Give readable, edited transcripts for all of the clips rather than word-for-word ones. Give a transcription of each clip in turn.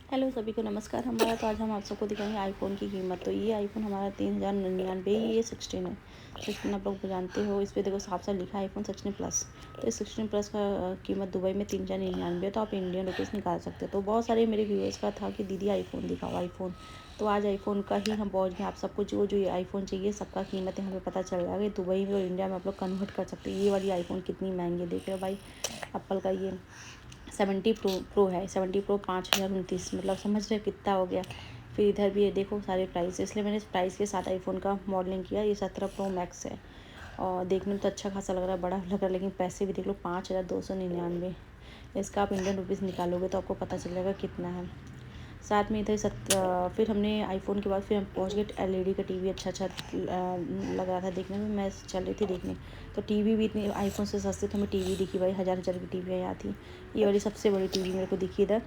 Hello सभी को नमस्कार हमारा। तो आज हम आप सबको दिखाएंगे आईफ़ोन की कीमत। तो ये आईफ़ोन हमारा 3099, ये 16 है। 16 आप लोग जानते हो, इस पर देखो साफ साफ लिखा है आईफ़ोन 16 प्लस। तो इस 16 प्लस का कीमत दुबई में 3099 है। तो आप इंडियन रुपीज़ निकाल सकते हो। तो बहुत सारे मेरे व्यूअर्स का था कि दीदी आईफ़ोन दिखाओ आईफ़ोन। तो आज आईफ़ोन का ही हम पहुँच गए। आप सबको जो जो ये आईफ़ोन चाहिए सबका कीमत यहाँ पे पता चल जाएगा। दुबई में और इंडिया में आप लोग कन्वर्ट कर सकते हैं। ये वाली आईफ़ोन कितनी महंगी है देख रहे हो भाई। एप्पल का ये 70 प्रो है। 70 प्रो 5029, मतलब समझ रहे कितना हो गया। फिर इधर भी ये देखो सारे प्राइस, इसलिए मैंने इस प्राइस के साथ आईफ़ोन का मॉडलिंग किया। ये 17 प्रो मैक्स है और देखने में तो अच्छा खासा लग रहा है, बड़ा लग रहा है, लेकिन पैसे भी देख लो 5299। इसका आप इंडियन रुपीज़ निकालोगे तो आपको पता चल जाएगा कितना है। साथ में इधर फिर हमने आईफ़ोन के बाद फिर हम पहुंच गए एलईडी का टीवी। अच्छा लग रहा था देखने में, मैं चल रही थी देखने। तो टीवी भी इतनी आईफ़ोन से सस्ते तो हमें टीवी दिखी भाई, हज़ार हज़ार की टीवी यहाँ थी। ये वाली सबसे बड़ी टीवी मेरे को दिखी इधर।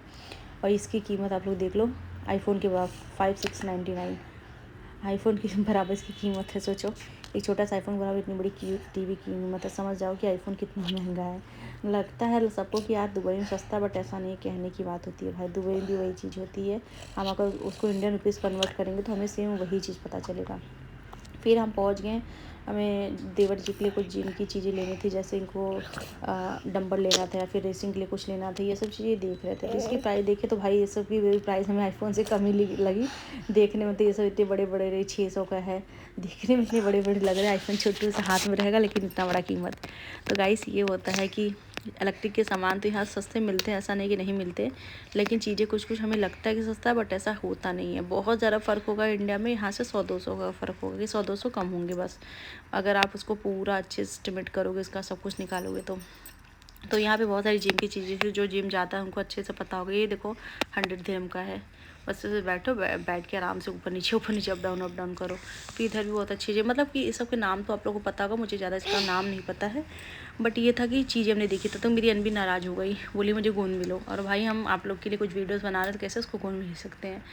और इसकी कीमत आप लोग देख लो, आईफ़ोन के बाद 5699 आईफ़ोन की बराबर इसकी कीमत है। सोचो एक छोटा सा आईफ़ोन बराबर इतनी बड़ी टीवी की कीमत है। समझ जाओ कि आईफ़ोन कितना महंगा है। लगता है सबको कि यार दुबई में सस्ता, बट ऐसा नहीं, कहने की बात होती है भाई। दुबई में भी वही चीज़ होती है। हम अगर उसको इंडियन रुपीज़ कन्वर्ट करेंगे तो हमें सेम वही चीज़ पता चलेगा। फिर हम पहुंच गए। हमें देवर जी के लिए कुछ जिम की चीज़ें लेनी थी, जैसे इनको डंबल लेना था या फिर रेसिंग के लिए कुछ लेना था। ये सब चीज़ें देख रहे थे। तो इसकी प्राइस देखे तो भाई ये सब की प्राइस हमें आईफ़ोन से कम ही लगी देखने में। तो ये सब इतने बड़े बड़े रहे, 600 का है। दिखने में इतने बड़े बड़े लग रहे हैं। आईफ़ोन छोटू से हाथ में रहेगा लेकिन इतना बड़ा कीमत। तो गाइस ये होता है कि इलेक्ट्रिक के सामान तो यहाँ सस्ते मिलते हैं, ऐसा नहीं कि नहीं मिलते, लेकिन चीज़ें कुछ कुछ हमें लगता है कि सस्ता है, बट ऐसा होता नहीं है। बहुत ज़्यादा फ़र्क होगा इंडिया में, यहाँ से 100-200 का फ़र्क होगा कि 100-200 कम होंगे बस, अगर आप उसको पूरा अच्छे से एस्टिमेट करोगे, इसका सब कुछ निकालोगे तो यहाँ पे बहुत सारी जिम की चीज़ें थी। जो जिम जाता है उनको अच्छे से पता होगा। ये देखो 100 दिरहम का है। बस ऐसे बैठो, बैठ के आराम से ऊपर नीचे अप डाउन करो। फिर इधर भी बहुत अच्छी चीज़ें, मतलब कि इस सब के नाम तो आप लोगों को पता होगा, मुझे ज़्यादा इसका नाम नहीं पता है। बट ये था कि चीज़ें हमने देखी तो मेरी अनबी नाराज़ हो गई, बोली मुझे गोंद मिलो। और भाई हम आप लोग के लिए कुछ वीडियोस बना रहे थे, कैसे उसको गोंद मिल सकते हैं।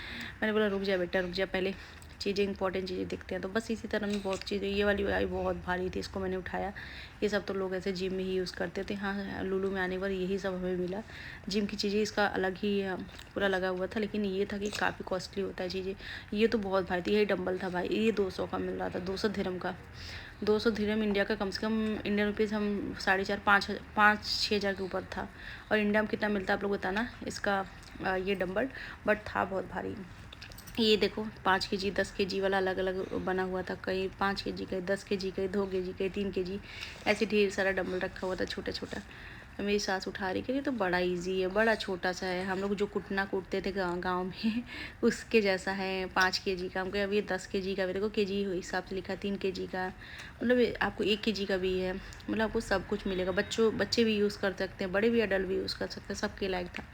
मैंने बोला रुक जा बेटा रुक जा, पहले चीज़ें इंपॉर्टेंट चीज़ें दिखते हैं। तो बस इसी तरह में बहुत चीज़ें, ये वाली आई बहुत भारी थी, इसको मैंने उठाया। ये सब तो लोग ऐसे जिम में ही यूज़ करते थे। हाँ लुलु में आने पर यही सब हमें मिला। जिम की चीज़ें इसका अलग ही पूरा लगा हुआ था, लेकिन ये था कि काफ़ी कॉस्टली होता है चीज़ें। ये तो बहुत भारी थी, यही डंबल था भाई, ये 200 का मिल रहा था, 200 दिरहम का। 200 दिरहम इंडिया का कम से कम इंडियन रुपीज़ हम 4,500-5,000-6,000 के ऊपर था। और इंडिया में कितना मिलता है आप लोग बताना इसका ये डंबल, बट था बहुत भारी। ये देखो 5 kg 10 kg वाला अलग अलग बना हुआ था, कहीं 5 kg का, 10 kg का, 2 kg का, 3 kg, ऐसे ढेर सारा डंबल रखा हुआ था छोटा छोटा। मेरी सास उठा रही कि तो बड़ा इजी है, बड़ा छोटा सा है, हम लोग जो कुटना कूटते थे गाँव में उसके जैसा है। 5 kg का, हमको अभी 10 kg का भी देखो, केजी हिसाब से लिखा, 3 kg का, मतलब आपको 1 kg का भी है। मतलब आपको सब कुछ मिलेगा। बच्चे भी यूज़ कर सकते हैं, बड़े भी अडल्ट भी यूज़ कर सकते हैं, सबके लायक था।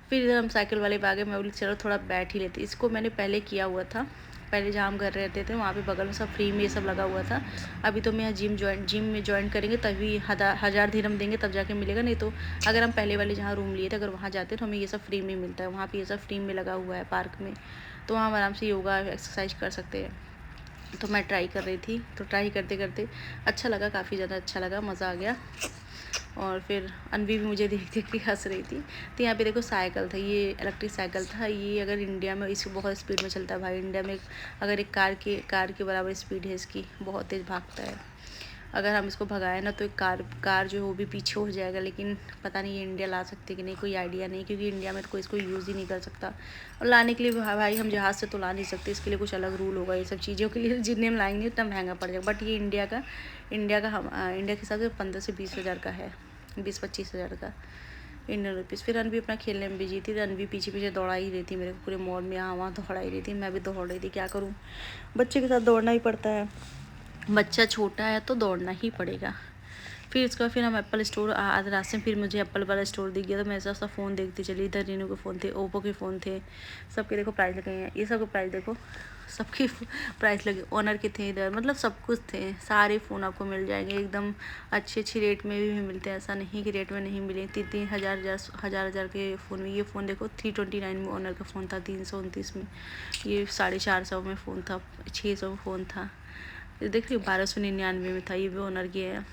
फिर इधर हम साइकिल वाले पे आ गए। मैं बोली चलो थोड़ा बैठ ही लेते। इसको मैंने पहले किया हुआ था, पहले जहाँ हम घर रहते थे वहाँ पे बगल में सब फ्री में ये सब लगा हुआ था। अभी तो मैं यहाँ जिम में ज्वाइन करेंगे तभी 1000 दिरहम देंगे तब जाके मिलेगा, नहीं तो अगर हम पहले वाले जहाँ रूम लिए थे अगर वहाँ जाते तो हमें ये सब फ्री में मिलता है। वहाँ पे ये सब फ्री में लगा हुआ है पार्क में, तो वहाँ हम आराम से योगा एक्सरसाइज कर सकते हैं। तो मैं ट्राई कर रही थी, तो ट्राई करते करते अच्छा लगा, काफ़ी ज़्यादा अच्छा लगा, मज़ा आ गया। और फिर अनवी भी मुझे देख देख के हंस रही थी। तो यहाँ पे देखो साइकिल था, ये इलेक्ट्रिक साइकिल था। ये अगर इंडिया में इसको बहुत स्पीड में चलता है भाई, इंडिया में अगर एक कार के बराबर स्पीड है इसकी, बहुत तेज़ भागता है। अगर हम इसको भगाए ना तो एक कार जो है वो भी पीछे हो जाएगा। लेकिन पता नहीं ये इंडिया ला सकते कि नहीं, कोई आइडिया नहीं, क्योंकि इंडिया में तो कोई इसको यूज़ ही नहीं कर सकता। और लाने के लिए भाई हम जहाज़ से तो ला नहीं सकते, इसके लिए कुछ अलग रूल होगा। ये सब चीज़ों के लिए जितने हम लाएंगे उतना महंगा पड़ जाएगा। बट ये इंडिया का इंडिया के हिसाब से 15 से 20 हज़ार का है, 20-25 हज़ार का इंडियन रुपीज़। फिर अनवी अपना खेलने में बिजी थी, तो अनवी पीछे पीछे दौड़ा ही रही थी मेरे को पूरे मॉल में, यहाँ वहाँ दौड़ा ही रही थी। मैं भी दौड़ रही थी, क्या करूँ, बच्चे के साथ दौड़ना ही पड़ता है, बच्चा छोटा है तो दौड़ना ही पड़ेगा। फिर इसका फिर हम एप्पल स्टोर आज रास्ते में, फिर मुझे एप्पल वाला स्टोर दिख गया, तो मैं ऐसा सा फ़ोन देखती चली। इधर रीनू के फ़ोन थे, ओप्पो के फ़ोन थे, सबके देखो प्राइस लगे हैं। ये सब के प्राइस देखो, सबके प्राइस लगे, ऑनर के थे इधर, मतलब सब कुछ थे। सारे फ़ोन आपको मिल जाएंगे एकदम अच्छी रेट में भी मिलते हैं, ऐसा नहीं कि रेट में नहीं मिले। 3,000 के फ़ोन में ये फ़ोन देखो 329 में ऑनर का फ़ोन था, 329 में। ये 450 में फ़ोन था, 600 में फ़ोन था। ये देख रही हो 1299 में था, ये भी ऑनर की है।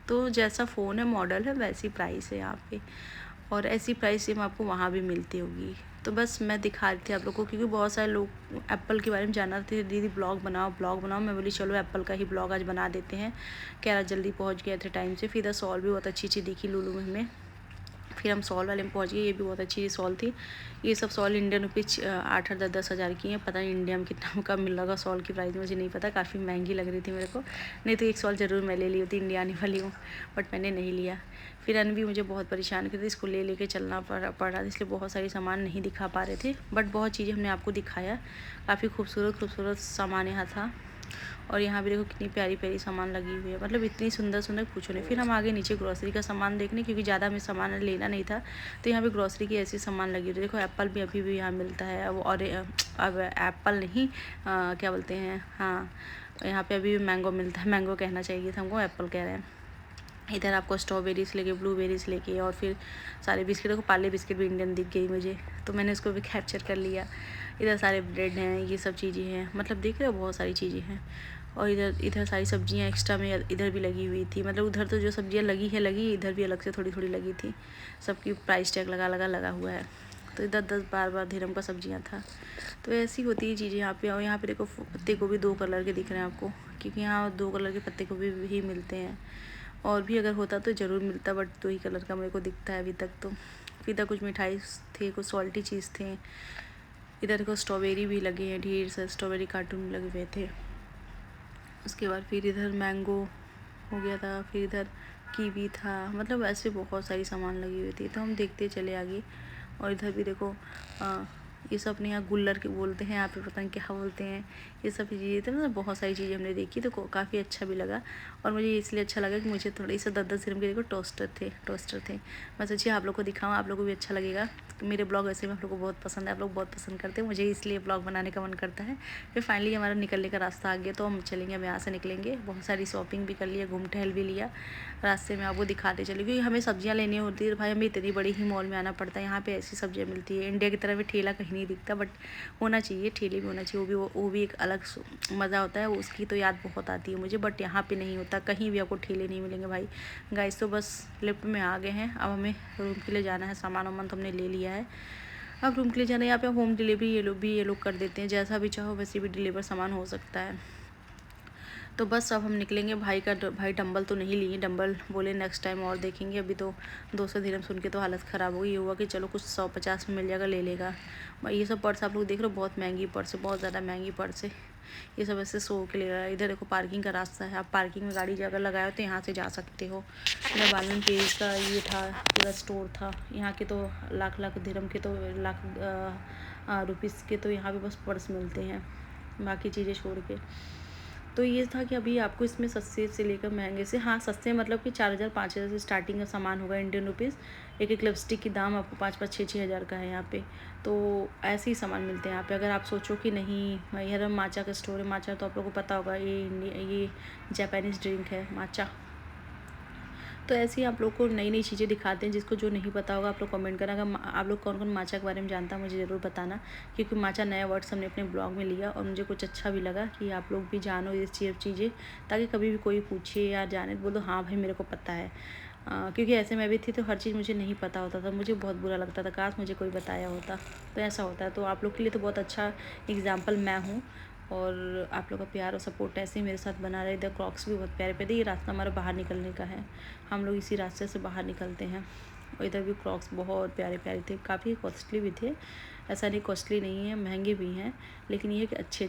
तो जैसा फ़ोन है मॉडल है वैसी प्राइस है यहाँ पे, और ऐसी प्राइस सेम आपको वहाँ भी मिलती होगी। तो बस मैं दिखा रही थी आप लोग को, क्योंकि बहुत सारे लोग एप्पल के बारे में जानना थे, दीदी ब्लॉग बनाओ। मैं बोली चलो एप्पल का ही ब्लॉग आज बना देते हैं। कह रहा जल्दी पहुँच गए थे टाइम से। फिर इधर सॉल भी बहुत अच्छी दिखी लुलु में हमें। फिर हम सॉल वाले में पहुंच गए। ये भी बहुत अच्छी सॉल थी। ये सब सॉल इंडियन रुपीज 8-10 हज़ार की हैं। पता नहीं इंडिया में कितना कम मिल रहा सॉल की प्राइस मुझे नहीं पता। काफ़ी महंगी लग रही थी मेरे को, नहीं तो एक सॉल ज़रूर मैं ले ली होती, इंडिया आने वाली हूँ, बट मैंने नहीं लिया। फिर अनवी मुझे बहुत परेशान कर थी, इसको ले चलना पड़ा, इसलिए बहुत सारी सामान नहीं दिखा पा रहे थे, बट बहुत चीज़ें हमने आपको दिखाया। काफ़ी खूबसूरत सामान यहाँ था। और यहाँ भी देखो कितनी प्यारी प्यारी सामान लगी हुई है, मतलब इतनी सुंदर पूछो नहीं। फिर हम आगे नीचे ग्रोसरी का सामान देखने, क्योंकि ज़्यादा हमें सामान लेना नहीं था, तो यहाँ पे ग्रोसरी की ऐसी सामान लगी हुई है। देखो एप्पल भी अभी भी यहाँ मिलता है। और अब एप्पल नहीं, क्या बोलते हैं, हाँ यहाँ पे अभी भी मैंगो मिलता है। मैंगो कहना चाहिए था हमको, एप्पल कह रहे हैं। इधर आपको स्ट्रॉबेरीज लेके, ब्लूबेरीज लेके, और फिर सारे बिस्किट, देखो पार्ले बिस्किट भी इंडियन दिख गई मुझे, तो मैंने उसको भी कैप्चर कर लिया। इधर सारे ब्रेड हैं, ये सब चीज़ें हैं, मतलब देख रहे हो बहुत सारी चीज़ें हैं। और इधर सारी सब्जियां एक्स्ट्रा में इधर भी लगी हुई थी, मतलब उधर तो जो सब्जियां लगी इधर भी अलग से थोड़ी लगी थी। सबकी प्राइस टैग लगा हुआ है। तो इधर 10-12 दिरहम का सब्जियां था। तो ऐसी होती है चीज़ें यहाँ पे। और यहाँ पे देखो पत्ते गोभी 2 कलर के दिख रहे हैं आपको, क्योंकि यहाँ 2 कलर के पत्ते गोभी ही मिलते हैं। और भी अगर होता तो ज़रूर मिलता, बट 2 ही कलर का मेरे को दिखता है अभी तक तो। फिर इधर कुछ मिठाई थे, कुछ सॉल्टी चीज़ थे। इधर देखो स्ट्रॉबेरी भी लगे हैं, ढेर से स्ट्रॉबेरी कार्टून लगे हुए थे। उसके बाद फिर इधर मैंगो हो गया था, फिर इधर कीवी था, मतलब ऐसे बहुत सारी सामान लगी हुई थी। तो हम देखते चले आगे। और इधर भी देखो ये सब अपने यहाँ गुल्लर के बोलते हैं, यहाँ पे पता नहीं क्या बोलते हैं। ये सब चीज़ें थे, मतलब बहुत सारी चीज़ें हमने देखी, तो काफ़ी अच्छा भी लगा। और मुझे इसलिए अच्छा लगा कि मुझे थोड़ी सा 10-10 दिरहम के देखो टोस्टर थे। मैं सोची आप लोग को दिखाऊँ, आप लोग को भी अच्छा लगेगा। मेरे ब्लॉग वैसे में आप लोग को बहुत पसंद है, आप लोग बहुत पसंद करते हैं, मुझे इसलिए ब्लॉग बनाने का मन करता है। फिर फाइनली हमारा निकलने का रास्ता आ गया, तो हम चलेंगे, हम यहाँ से निकलेंगे। बहुत सारी शॉपिंग भी कर लिया, घूम टहल भी लिया। रास्ते में आपको दिखाते चले, क्योंकि हमें सब्जियाँ लेनी होती है भाई, हमें इतनी बड़ी ही मॉल में आना पड़ता है। यहाँ पे ऐसी सब्जियाँ मिलती है, इंडिया की तरह भी ठेला कहीं नहीं दिखता, बट होना चाहिए, ठेले भी होना चाहिए। वो भी एक अलग मज़ा होता है, उसकी तो याद बहुत आती है मुझे, बट यहाँ पे नहीं होता, कहीं भी आपको ठेले नहीं मिलेंगे भाई। गाइस तो बस लिफ्ट में आ गए हैं, अब हमें रूम के लिए जाना है। सामान वामान तो हमने ले लिया है, अब रूम के लिए जाना है। यहाँ पे होम डिलीवरी ये लोग कर देते हैं, जैसा भी चाहो वैसे भी डिलीवर सामान हो सकता है। तो बस अब हम निकलेंगे। भाई डंबल तो नहीं लिए, डंबल बोले नेक्स्ट टाइम और देखेंगे। अभी तो 200 दिरहम सुन के तो हालत ख़राब हो गई। ये हुआ कि चलो कुछ 150 में मिल जाएगा, ले लेगा। ये सब पर्स आप लोग देख रहे हो, बहुत महंगी पर्स है, बहुत ज़्यादा महंगी पर्स है। ये सब ऐसे शो के लिए रहा है। इधर देखो पार्किंग का रास्ता है, आप पार्किंग में गाड़ी अगर लगाए हो तो यहाँ से जा सकते हो। इधर बालन पेज का ये था, पूरा स्टोर था। यहाँ के तो लाख दिरहम के, तो लाख रुपीज़ के तो यहाँ पे बस पर्स मिलते हैं, बाकी चीज़ें छोड़ के। तो ये था कि अभी आपको इसमें सस्ते से लेकर महंगे से, हाँ सस्ते मतलब कि 4,000-5,000 से स्टार्टिंग का सामान होगा इंडियन रुपीज़। एक लिपस्टिक की दाम आपको 5-5, 6-6 हज़ार का है यहाँ पे। तो ऐसे ही सामान मिलते हैं यहाँ पे। अगर आप सोचो कि नहीं यार माचा का स्टोर है, माचा तो आप लोगों को पता होगा, ये जापानीज़ ड्रिंक है माचा। तो ऐसे ही आप लोग को नई नई चीज़ें दिखाते हैं, जिसको जो नहीं पता होगा आप लोग कमेंट करना। अगर आप लोग कौन माचा के बारे में जानता है मुझे ज़रूर बताना, क्योंकि माचा नया वर्ड्स हमने अपने ब्लॉग में लिया और मुझे कुछ अच्छा भी लगा कि आप लोग भी जानो ये चीज़ें, ताकि कभी भी कोई पूछे या जाने तो बोलो हाँ भाई मेरे को पता है। क्योंकि ऐसे मैं भी थी तो हर चीज़ मुझे नहीं पता होता था, मुझे बहुत बुरा लगता था, काश मुझे कोई बताया होता। तो ऐसा होता है। तो आप लोग के लिए तो बहुत अच्छा एग्जाम्पल मैं हूँ, और आप लोग का प्यार और सपोर्ट ऐसे ही मेरे साथ बना रहे। इधर क्रॉक्स भी बहुत प्यारे प्यारे। ये रास्ता हमारा बाहर निकलने का है, हम लोग इसी रास्ते से बाहर निकलते हैं। और इधर भी क्रॉक्स बहुत प्यारे प्यारे थे, काफ़ी कॉस्टली भी थे, ऐसा नहीं कॉस्टली नहीं है, महंगे भी हैं, लेकिन ये कि अच्छे